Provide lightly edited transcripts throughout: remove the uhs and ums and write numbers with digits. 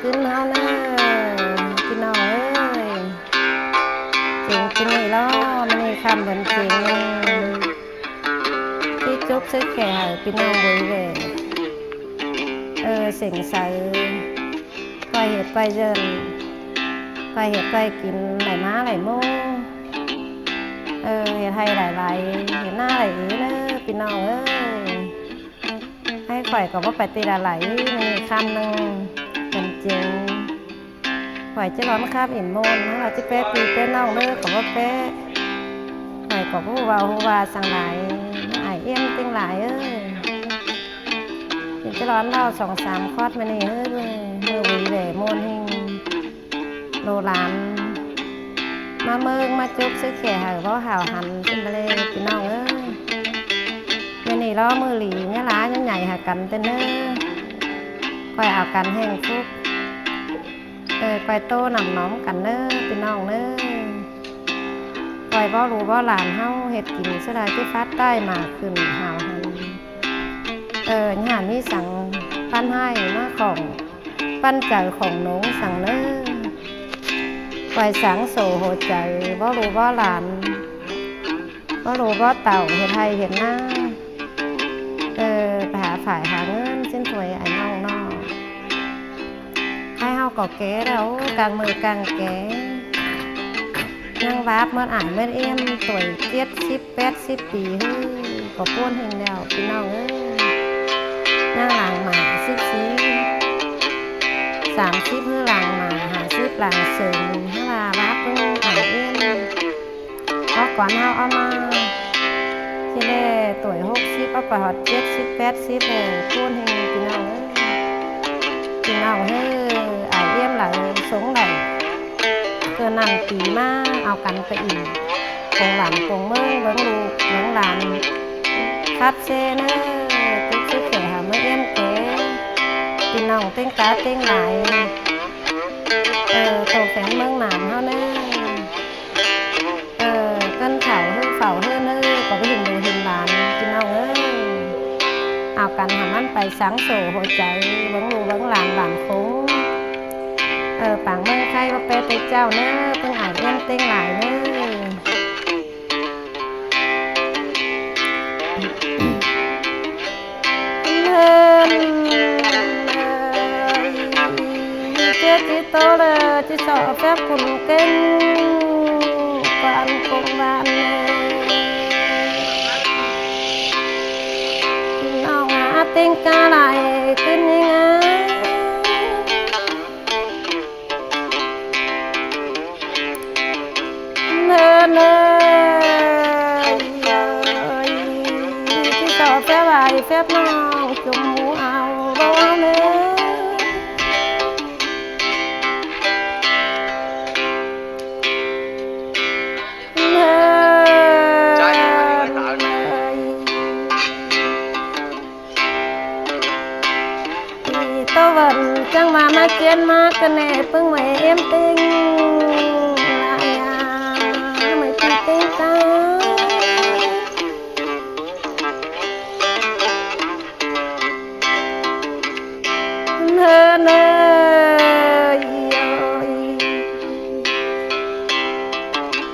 ขึ้นเฮาเนอพี่น้องเอ้ยเก่งกินนี่ล้อมันนี่คำเหมือนเก่งที่จุกซื้อแข่พี่น้องบริเวณเสียงใสไปเห็ดไปเดินไปเห็ดไปกินไหลม้าไหลโม่เห็ดไทยไหลเห็ดหน้าไหลเนอพี่น้องเอ้ยให้ข่อยกับว่าไปตีไหลมีคำหนึ่งเป็นจริงข่อยจะร้อนข้ามอินโมนนะเราจะเป๊ะปีเป๊ะน้องเลิกกับว่าเป๊ะข่อยกับผู้ว่าสั่งไหลไอเอี้ยมติ้งไหลจะร้อนเรา2-3 คอร์สมานี่มือวีแหวโมนหิงโลลานมาเมืองมาจุกซื้อแข่หาว่าห่าวหันขึ้นมาเลยพี่น้องมานี่ล้อมือหลีเนี่ยล้าเนี่ยใหญ่หากันเต้นคอยเอากันแห้งฟุกคอยโตหนำน้องกันพี่น้องคอยบ่รู้บ่หลานเฮาเฮ็ดกินสลายที่ฟัดได้มาขึ้นห่าวหันงานนี้สั่งปั้นให้มาของปั้นใจของน้องสั่งคอยสังโสโหใจบ่รู้บ่หลานบ่รู้บ่เต่าเฮ็ดไทยเฮ็ดหน้าไปหาฝ่ายหาเงินสิ้นถวยไอ้น้องนอกให้เฮาก่อแก่แล้วกลางมือกลางแก่นั่งวาบเมื่ออ่านเมื่อเอี้ยมตัว70-80 ปีก็ป้วนเฮงแล้วพี่น้องนั่งหลังหมา30หลังหมา50หลังเสริมให้ลาวับอ่านเอี้ยมเพราะก่อนเฮาเอามาที่แรกตัว60เอาไปหอด70-80ป้วนเฮงพี่น้องไอเอี้ยมหลังสงไหลเกินนั่นปีมาเอากันไปอีกกงหลานกงเมืองเบิ้งลูกเบิ้งหลานครับเซจุกซื้อแข่หาเมื่อเอี้ยมเก๋พี่น้องเต้งกาเต้งไหลโตแฝงเมืองหนามเฮากันเฝ้าก็ไปหินดูหินหลานพี่น้องเอากันหามันไปสังโสหัวใจเบิ้งลูกเบิ้งหลานคงปังเมืองใครว่าเปเตเจ้าเพิ่งอ่านเอี้ยมเต้งหลายเจ้าจิโตเลยจิสอแฟบคุณเก่งกวนกงวานน้องอาเต้งกาไหลขึ้นยังไงที่ต่อแฟบไหลแฟบน้องจุ่มหูเอาบ่ตะวันจังมาเกียนมากันแน่เพิ่งไม่เอ็มติงลายาไม่ติดติงตา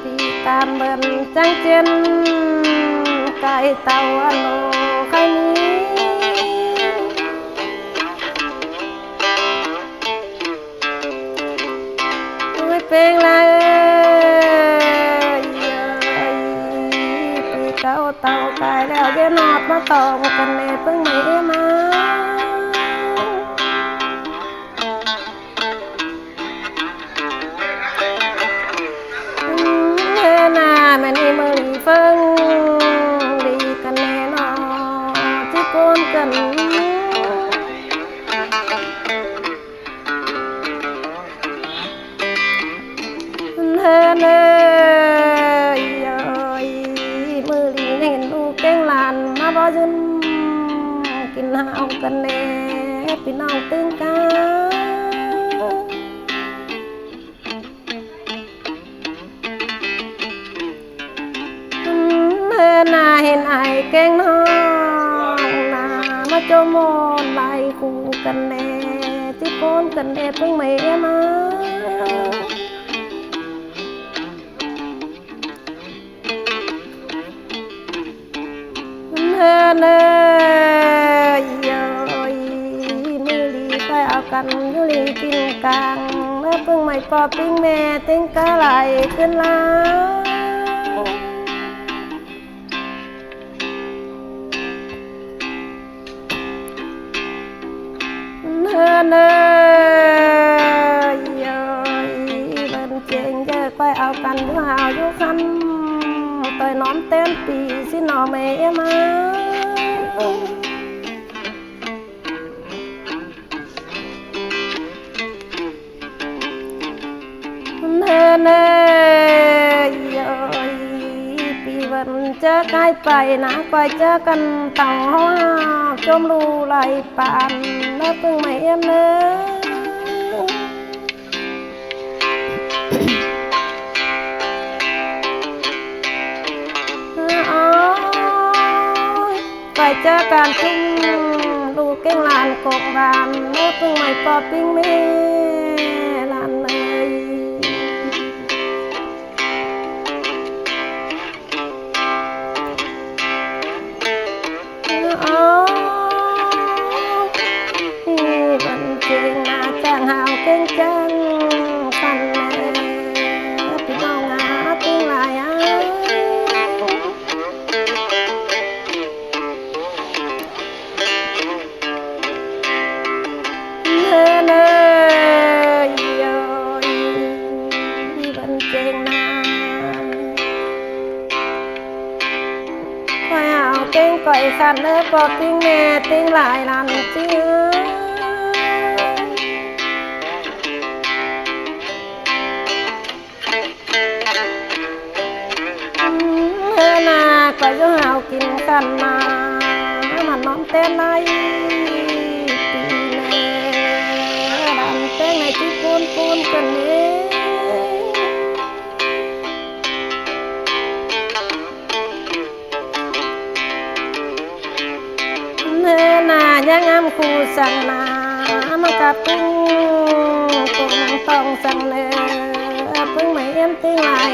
ปีตามเบิ่นจังเจนไก่เต่าอโลใครนี้เป็นไรปีเต่าตายแล้วเดี๋ยวนอดมาตอกกันเน่เพิ่งไม่มาน่ามันนี่มือเฟิงดีกันแน่นอที่โกนกันมือลีเห็นลูกเก่งหลานมาบ่ยืนกินหาวกันแน่พี่น้องตึงกาน่าเห็นไอเก่งน้องน่ามาโจมอนไล่คู่กันแน่ ที่โคนกันเดเพิ่งไม่มาเนเนยมือลีไปเอากันยุลีกินกลางเมื่อเพิ่งไม่ปอปิ้งแม่ติ้งกะไหลขึ้นแล้วเนเนยบันเจงเจอไปเอากันอยู่หาวอยู่คันต่อยน้อมเต้นปีสิหนอแม่มาเนเนยปีวันเจอใกล้ไปนะไปเจอกันเต่าห้าจมรูไหลปานแล้วเพิ่งไม่เอ็มเลยไปเจอกันทุ่งลูกเก่งลานกกรานแล้วเพิ่งไม่ปอปิ้งแม่ลานเลยบันเก่งนาจังหาวเก่งจังคันเลยพี่น้องงาติ้งลายเนยบันเก่งนาไปเอาเก่งก่อยคันเนื้อปอติ้งแม่ติ้งลายลันเจือนาก็จะหาวกินกันมามันน้องเต้นไรปีเล่ดันเต้นในที่ปูนปูนกันนี้เนื้อนายังงามคู่สั่งนามากับปุ้งคงต้องสั่งเนื้อเพิ่งไม่เอ็นติ้งลาย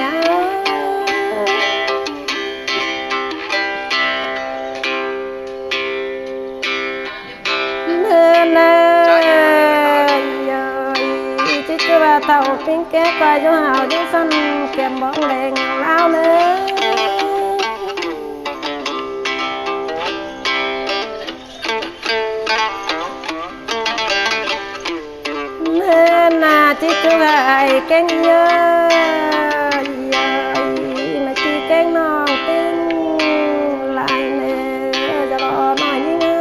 จิกว่าเท่าปิ้งแก่ก็อยู่หาวอยู่สั้นแก้มบ้องแดงลาวเลยเนื้อนาจิกว่าไอ้แกงเยอะมาจีแกงน้องติ้งลายเนื้อจะรอหน่อยนี่นะ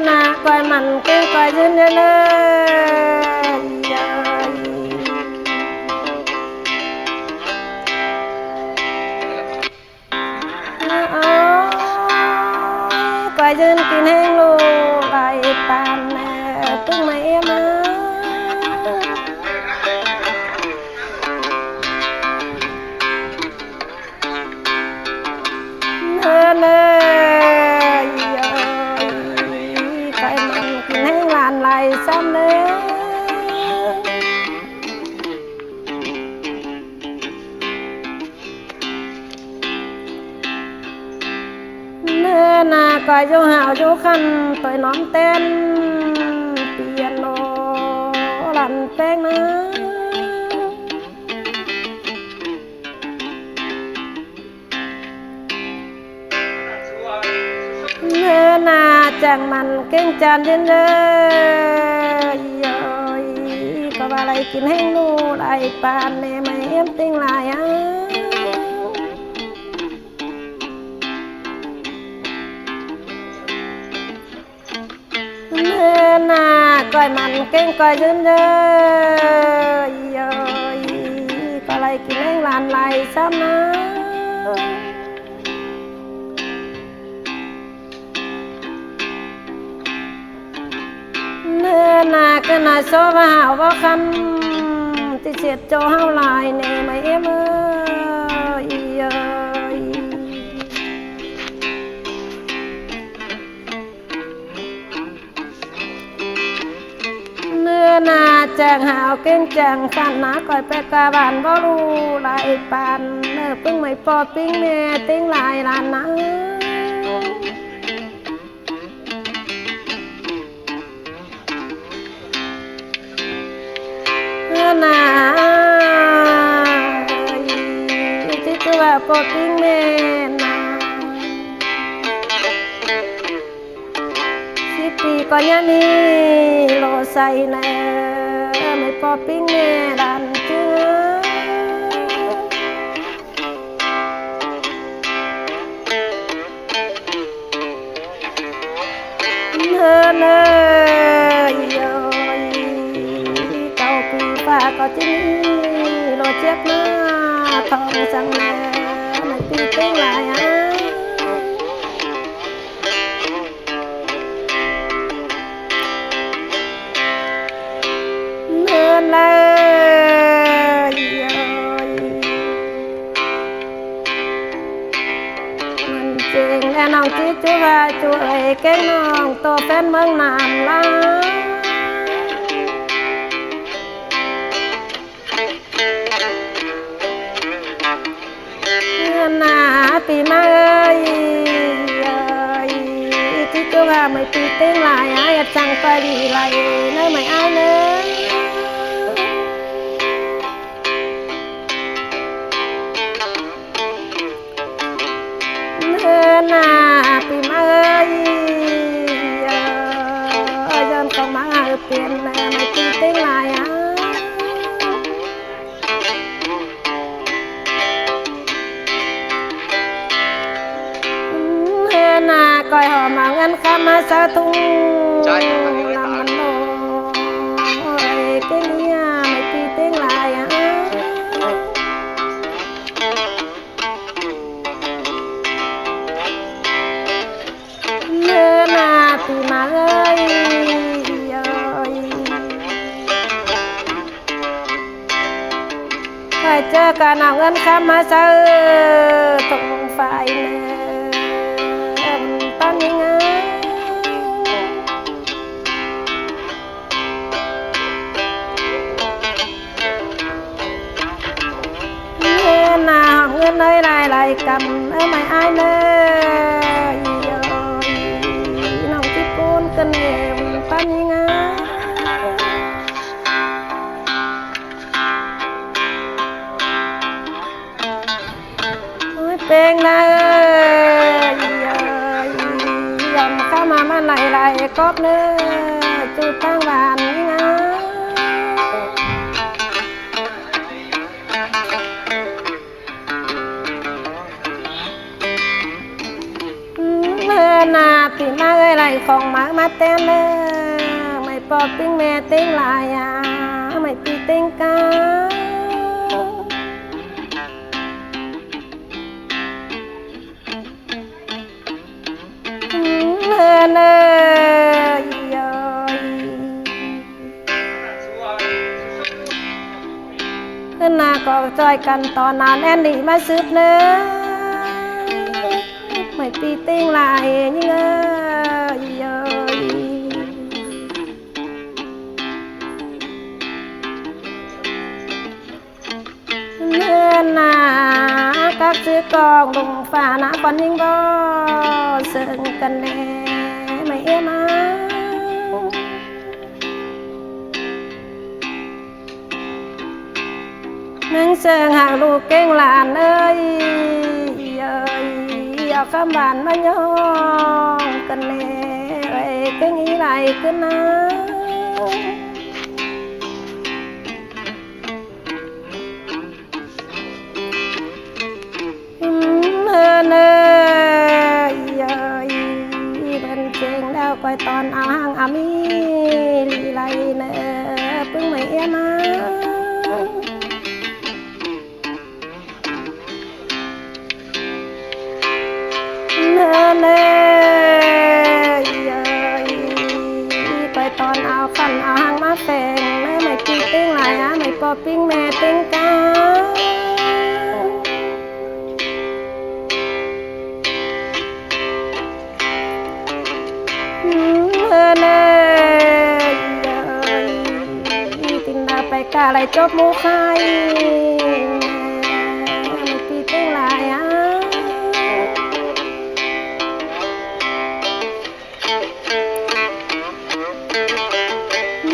นาก้อยมันเก่งก้อยยืนเลยก้อยยืนกินแห้งลูกไหลปานแม่ตึ้งไม่มาเนยไปมันกินให้หลานไหลซ้ำเลยเนื้อนาก็อยู่หาวอยู่คันต่อยน้องเต้นเปียโนหลันแป้งนะเนื้อนาจังมันเก่งจานเย็นเลยก็ว่าอะไรกินแห้งลูไหลปานแม่ไม่เอ็มติ้งลายเนื้อนาก้อยมันเก่งก้อยยืนเลยก็อะไรกินแห้งลานไหลซ้ำนะเนื้อนาก็น่าโซว่าหาวว่าคำที่เสียดโจเฮาลายเน่ไม่เอ็ม งหาวเก่งจังฟันหนาก่อยแปกาบานบ่รู้ลายปานเนื้อปึ้งไม่ปอปิ้งแม่ติ้งลายลานนะนาที่ตัวปอปิ้งแม่นาปีก็ยังมีโลใส่แน่ไม่พอปิ้งแม่ดันเจือเธอเนยเก่าปีป้าก็จะมีโลเจ็บหน้าทองสังแน่ไม่ปีเต้งลายเลยมันจริงและน้องจิ๊จูว่าช่วยแก้น้องตัวแฟนเมืองนามลาหน้าปีมาจิ๊จูว่าไม่ปีเต้งลายอยากจังไปดีไรเนื้อไม่อายเลยนาปีมาย้อนเข้ามาเปลี่ยนไม่ตีเต้งลายนาก้อยหอมมาเงินข้ามาสะทุ่งนำมันโลเก่งเนี่ยไม่ตีเต้งลายปีมาเคยเจอกันเอาเงินข้ามาซื้อตรงฝ่ายเนื้อตอนนี้ไงเงินนาเงินเลยลายกันไม่อายเลยกันเองปันยังไงเป็นไงยอมเข้ามามันไหลก็เนื้อจุดตั้งบ้านยังไงนาปีมาไหลของมาเต้นเลยไม่ปอปิ้งแม่เต้งลายไม่ปีเต้งกาเนยนาก็จอยกันตอนนานแอนดี้มาซื้อเนื้อไม่ปีเต้งลายยังไงเนื้อหนากับซื้อกองลงฝ่าหน้าก่อนยิงบ่เสิร์งกันแน่ไม่เอ็มนั่งเสิร์งหากลูกเก่งหลานเอ้ยเอาคำบานมาย่องกันแน่เก่งอีไรขึ้นนะเนยเป็นเจงแล้วก้อยตอนเอาห่างอามีลีไรเนอปึ้งไม่เอ็มาเนยก้อยตอนเอาขันเอาห่างมาแต่งไม่ปีเต้งลายไม่ปอปิ้งแม่เต้งกาเนยตินด อะไรจบมูใครไม่ปีเต้งลาย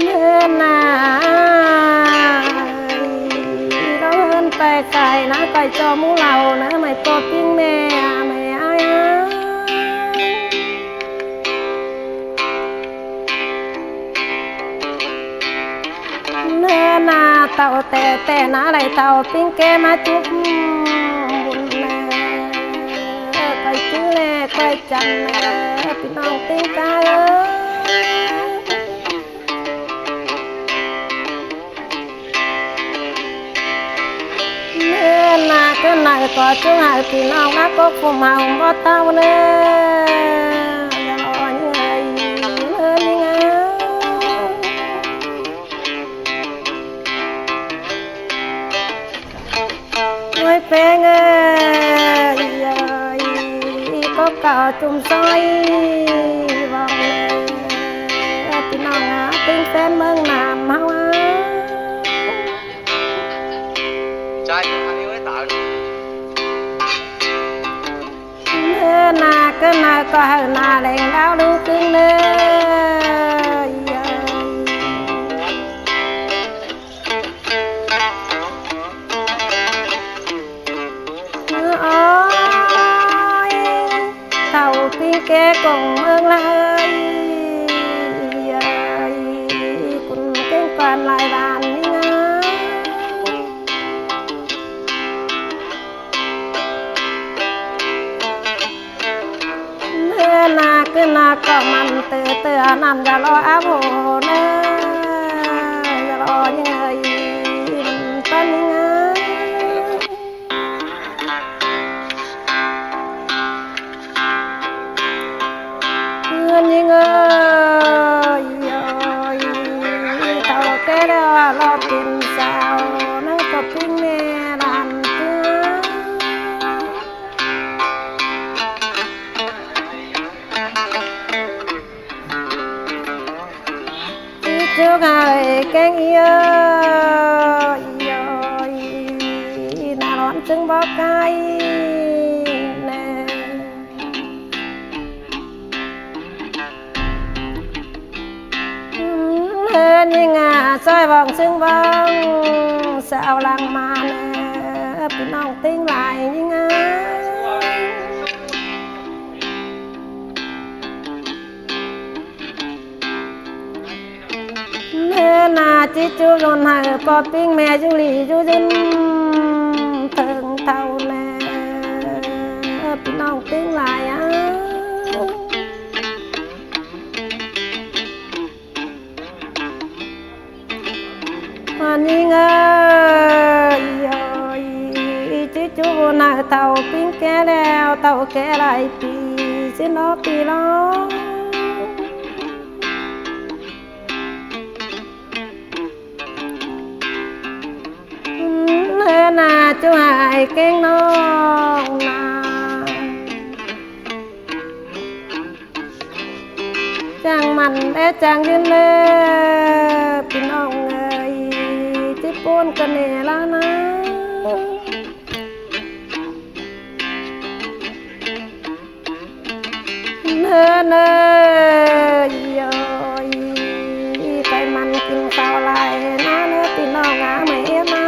เมื่อนาเราเฮินไปไก่นะไก่จอมูเรานะไม่ปอปิ้งแม่ไม่อายเนื้อนาเต่าแต่นาอะไรเต่าปิ้งแกมาจุบบุญแม่ไก่จื้อแล่ไก่จันแม่พี่น้องติ้งกาเนื้อนาก็นาก็จุ้งหายพี่น้องนะก็คุมหาบ่เต่าเนื้ออย่ารอยังไงเนื้อนี่ไงไม่เป็นเอ้ยก็เก่าจุ่มซอยบอกเลยพี่น้องนะเป็นแฟนเมืองนามเฮาใช่อันนี้ไว้ตากเนื้อนาก็นาก็เฮานาแหล่งดาวลูกครึ่งเนื้แกกงเมืองเลยคุณเก่งกวนลายบานนี่นะเนื้อนาขึ้นนาก็มันเตือนั่นอย่ารออาโหเนื้ออย่ารอยังไงตอนนี้นะยังเอ้ยเท่าแก่แล้วเราเป็นสาวนั่นก็ปิ้งแม่ร้านเจ้าที่เจ้าไก่แกงเยอะน่าร้อนจึงบอกไก่ยังไงซอยบังซึ่งบังสาวลังมาเน่พี่น้องติ้งหลายยังไงเนื้อนาจิจูโดนหายปอปิ้งแม่จุลีจูจินเถิงเท่าแน่พี่น้องติ้งหลายวันนี้เงยจิจูน่าเต่าปิ้งแก่แล้วเต่าแก่หลายปีสิน้อปีล้อเนื้อนาจูหายเก่งน้องนาจังมันและจังยืนเลยพี่น้องที่ปนกันเนี่ยแล้วนะเนื้อยไปมันกินข้าวลายนะเนื้อพี่น้องไม่มา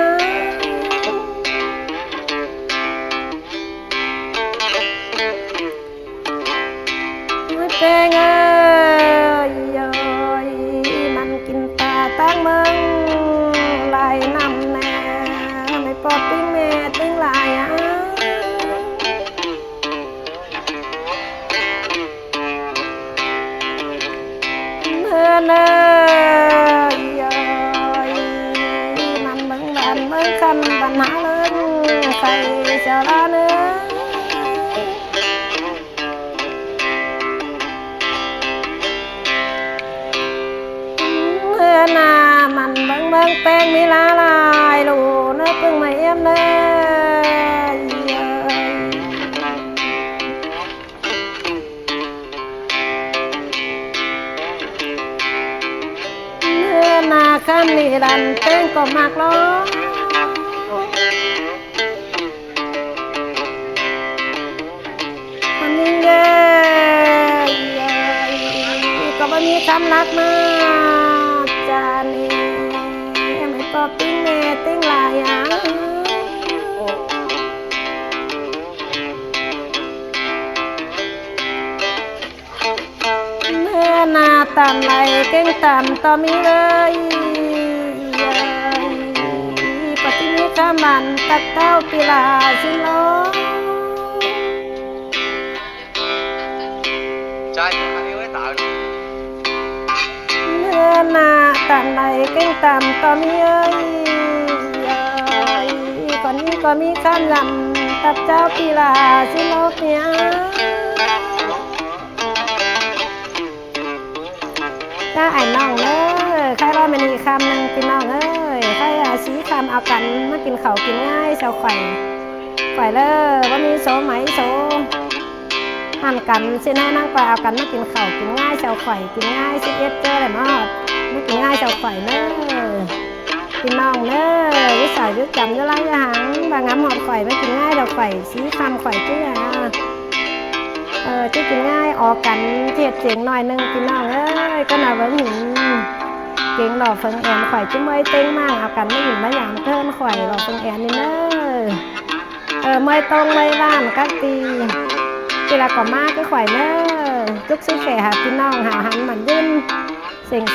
ไม่เป็นมันกินปลาตั้งเมืองลายน้ำแน่ไม่ปอดปิ้งแม่ติ้งลายเนื้อยมันเมืองบ้านเมืองคันปัญหาเรื่องใครจะละเนื้อนามันเบิ่งแป้งมีลาลายลูเนื้อพึ่งไม่เอ็มเลยเนื้อนาคำนี่ ดันเต้งก็มากล้อมันยิ่งเด้ก็บ่มีคำรักมาจานี่ไม่ปอบติ้งเน่ติ้งลายเมื่อนาตามไหลเก่งตามต่อมีเลยปฏิมีคำมันตักเต้าปีลาสิโลtrai của anh yêu ấy tạo được เมื่อนาตามไหลเก่งตามต่อมีก่อนนี้ก็มีคำลำตักเจ้าปีลาสิโลกเนี่ยถ้าไอ้น้องเอ้ยใครรอมันอีกคำหนึ่งพี่น้องเอ้ยใครสีคำเอากันมากินเขากินง่ายเสาไข่เลยว่ามีโสไหมโสหั่นกันสิให้นั่งไปเอากันมากินเขากินง่ายเสาไข่กินง่ายสิเอฟเจออะไรมาหอดมากินง่ายเสาไข่เน้อพี่น้องเน้อวิสัยยุจำยุไรยุหังบางงามหอดไข่ไม่กินง่ายเสาไข่สีคำไข่เจ้าจะกินง่ายออกกันเทียดเสียงหน่อยนึงพี่น้องเอ้ยก็น่าเบิ้งหินเก่งหล่อเฟิงแอนข่อยจะเมยเต้งมากเอากันไม่หินมาอย่างเพิ่นข่อยหล่อเฟิงแอนนี่เนอเมยตรงเมยบ้านกักตีเวลาก่อมากก็ข่อยเนอจุกซิแข่หาพี่น้องหาหันมันยื่น